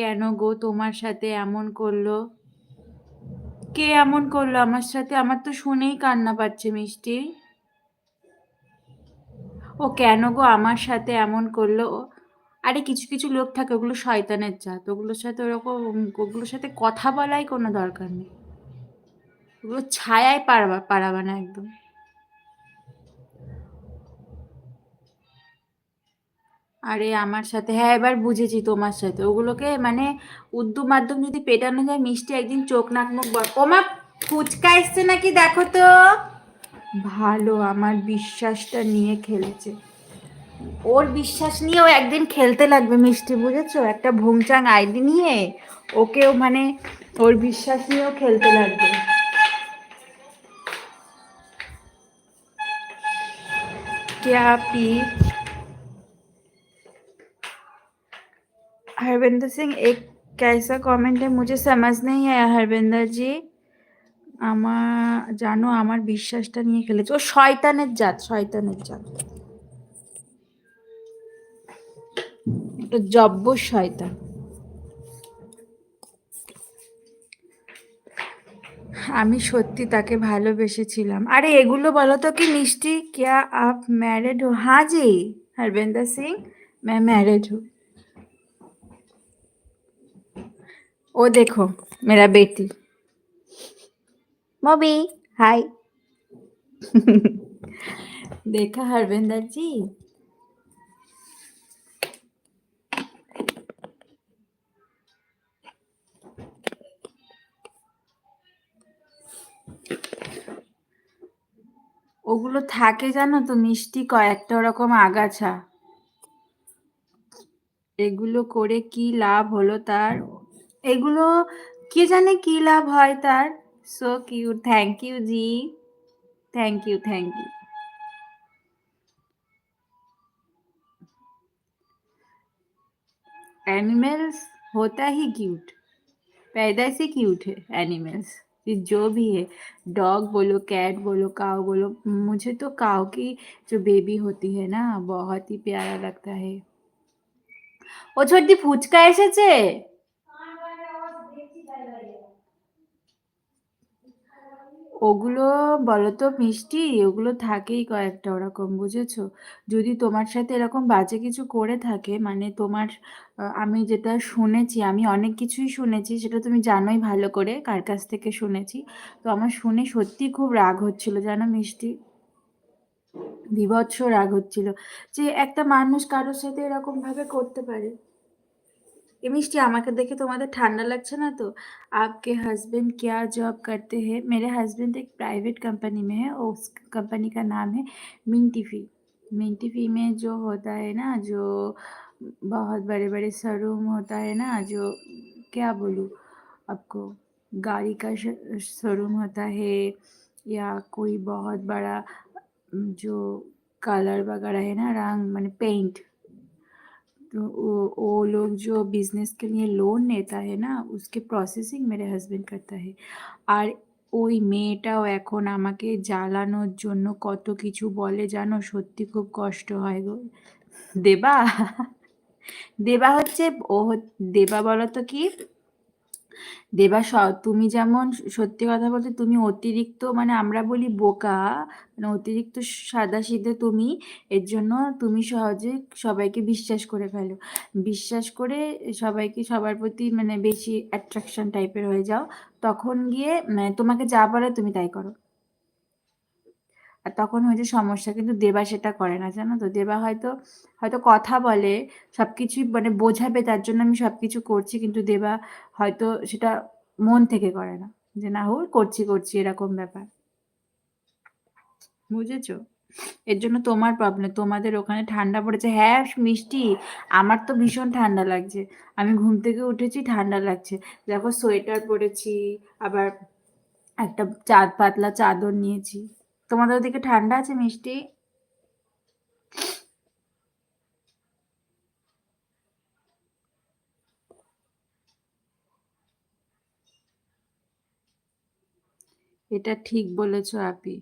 কেন গো তোমার সাথে এমন করলো? কে এমন করলো আমার সাথে? আমার তো শুনেই কান্না পাচ্ছে মিষ্টি। ও কেন গো আমার সাথে এমন করলো? আরে কিছু কিছু লোক থাকে, ওগুলো শয়তানের জাত, ওগুলোর সাথে ওরকম, ওগুলোর সাথে কথা বলাই কোনো দরকার নেই। ওগুলো ছায়ায় পারাবা না একদম। আরে আমার সাথে, হ্যাঁ এবার বুঝেছি তোমার সাথে ওগুলোকে মানে উদ্যম মাধ্যম যদি পেটানো যায়, মিষ্টি একদিন চোখ নাক মুখ ওমা, ফুচকা এসছে নাকি দেখো তো। ভালো, আমার বিশ্বাসটা নিয়ে খেলেছে। ওর বিশ্বাস নিয়েও একদিন খেলতে লাগবে মিষ্টি, বুঝেছো? একটা ভুংচাং আইডি নিয়ে ওকেও মানে ওর বিশ্বাস নিয়েও খেলতে লাগবে। क्या पी? हरविंदर सिंह एक कैसा कमेंट है, मुझे समझ नहीं आया हरविंदर जी। আমার জানো আমার বিশ্বাসটা নিয়ে খেলেছে, ও শয়তানের জাত, শয়তানের জাত, একটা জব্বর শয়তান। আমি সত্যি তাকে ভালোবেসেছিলাম। আরে এগুলো বলো তো কি মিষ্টি, क्या आप मैरिड हो? हाँ जी हरविंदर सिंह, मैं मैरिड हूँ। ओ देखो मेरा बेटी, मम्मी, हाय। देखा हरविंदर जी? ওগুলো থাকে জানো তো মিষ্টি, কয়েকটা ওরকম আগাছা। এগুলো করে কি লাভ হলো তার? এগুলো কে জানে কি লাভ হয় তার। So cute, thank you ji, thank you thank you. Animals होता ही क्यूट, पैदा से क्यूट है एनिमल्स। ये जो भी है, डॉग बोलो, कैट बोलो, काऊ बोलो, मुझे तो काऊ की जो बेबी होती है ना, बहुत ही प्यारा लगता है। ও ছোট্টি ফুচকা এসেছে। ওগুলো বলো তো মিষ্টি, ওগুলো থাকেই কয়েকটা ওরকম, বুঝেছো? যদি তোমার সাথে এরকম বাজে কিছু করে থাকে মানে তোমার, আমি যেটা শুনেছি, আমি অনেক কিছুই শুনেছি, সেটা তুমি জানোই ভালো করে কার কাছ থেকে শুনেছি। তো আমার শুনে সত্যি খুব রাগ হচ্ছিল জানো মিষ্টি, বীভৎস রাগ হচ্ছিল যে একটা মানুষ কারোর সাথে এরকম ভাবে করতে পারে। ये मिष्टी আমাকে দেখে তোমাদের ঠান্ডा लगছে ना तो? आपके हस्बैंड क्या जॉब करते हैं? मेरे हस्बैंड एक प्राइवेट कंपनी में है और उस कंपनी का नाम है मिंटीफी। मिंटीफी में जो होता है ना, जो बहुत बड़े बड़े शोरूम होता है ना, जो क्या बोलूँ आपको, गाड़ी का शोरूम होता है, या कोई बहुत बड़ा जो कलर वगैरह है ना, रंग माने पेंट, तो वो लोग जो बिजनेस के लिए लोन लेता है না, उसके প্রসেসিং মেরে হাজবেন্ড করতা है। আর ওই মেয়েটাও এখন আমাকে জ্বালানোর জন্য কত কিছু বলে জানো, সত্যি খুব কষ্ট হয় গো। দেবা, দেবা হচ্ছে দেবা বলো তো কি, দেবা তুমি যেমন, সত্যি কথা বলতে তুমি অতিরিক্ত মানে আমরা বলি বোকা, মানে অতিরিক্ত সাদাসিধে তুমি, এর জন্য তুমি সহজে সবাইকে বিশ্বাস করে ফেলো, বিশ্বাস করে সবাইকে সবার প্রতি মানে বেশি অ্যাট্রাকশন টাইপের হয়ে যাও, তখন গিয়ে মানে তোমাকে যা বলে তুমি তাই করো, আর তখন হয়েছে সমস্যা। কিন্তু দেবা সেটা করে না জানো তো, দেবা হয়তো হয়তো কথা বলে, সবকিছুই মানে বোঝাবে তার জন্য আমি সবকিছু করছি, কিন্তু দেবা হয়তো সেটা মন থেকে করে না, যে না হোক করছি করছি এরকম ব্যাপার, বুঝেছো? এর জন্য তোমার প্রবলেম, তোমাদের ওখানে ঠান্ডা পড়েছে। হ্যাঁ মিষ্টি, আমার তো ভীষণ ঠান্ডা লাগছে, আমি ঘুম থেকে উঠেছি ঠান্ডা লাগছে, দেখো সোয়েটার পরেছি, আবার একটা পাতলা চাদর নিয়েছি। তোমাদের ওদিকে ঠান্ডা আছে মিষ্টি? এটা ঠিক বলেছো আপি।